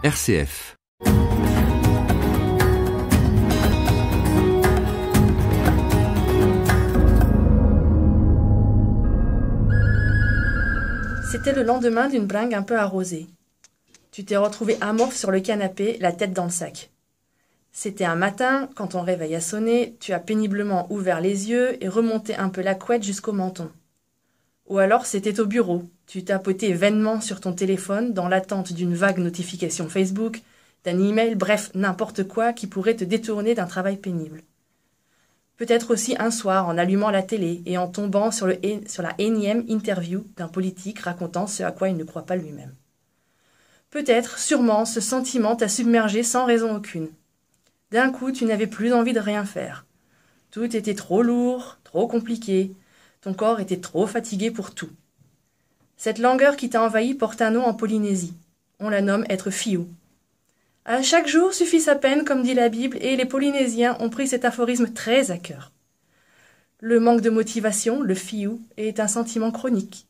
RCF. C'était le lendemain d'une bringue un peu arrosée. Tu t'es retrouvé amorphe sur le canapé, la tête dans le sac. C'était un matin, quand ton réveil a sonné, tu as péniblement ouvert les yeux et remonté un peu la couette jusqu'au menton. Ou alors c'était au bureau, tu tapotais vainement sur ton téléphone dans l'attente d'une vague notification Facebook, d'un email, bref, n'importe quoi qui pourrait te détourner d'un travail pénible. Peut-être aussi un soir en allumant la télé et en tombant sur la énième interview d'un politique racontant ce à quoi il ne croit pas lui-même. Peut-être, sûrement, ce sentiment t'a submergé sans raison aucune. D'un coup, tu n'avais plus envie de rien faire. Tout était trop lourd, trop compliqué. Ton corps était trop fatigué pour tout. Cette langueur qui t'a envahi porte un nom en Polynésie. On la nomme être fiou. À chaque jour suffit sa peine, comme dit la Bible, et les Polynésiens ont pris cet aphorisme très à cœur. Le manque de motivation, le fiou, est un sentiment chronique.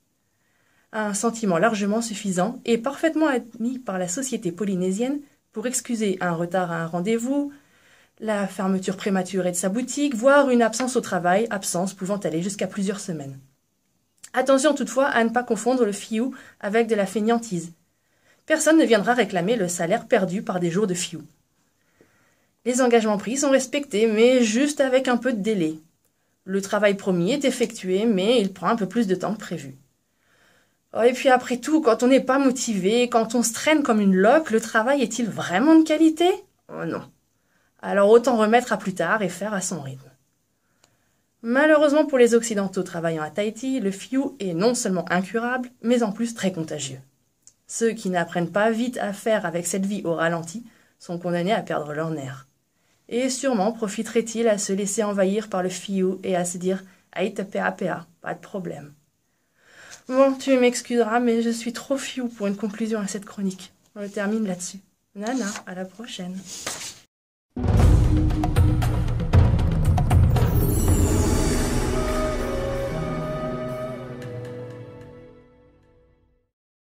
Un sentiment largement suffisant et parfaitement admis par la société polynésienne pour excuser un retard à un rendez-vous, la fermeture prématurée de sa boutique, voire une absence au travail, absence pouvant aller jusqu'à plusieurs semaines. Attention toutefois à ne pas confondre le fiou avec de la fainéantise. Personne ne viendra réclamer le salaire perdu par des jours de fiou. Les engagements pris sont respectés, mais juste avec un peu de délai. Le travail promis est effectué, mais il prend un peu plus de temps que prévu. Oh, et puis après tout, quand on n'est pas motivé, quand on se traîne comme une loque, le travail est-il vraiment de qualité? Oh non. Alors autant remettre à plus tard et faire à son rythme. Malheureusement pour les Occidentaux travaillant à Tahiti, le fiou est non seulement incurable, mais en plus très contagieux. Ceux qui n'apprennent pas vite à faire avec cette vie au ralenti sont condamnés à perdre leurs nerfs. Et sûrement profiteraient-ils à se laisser envahir par le fiou et à se dire « Aïe, pea, pas de problème ». Bon, tu m'excuseras, mais je suis trop fiou pour une conclusion à cette chronique. On le termine là-dessus. Nana, à la prochaine.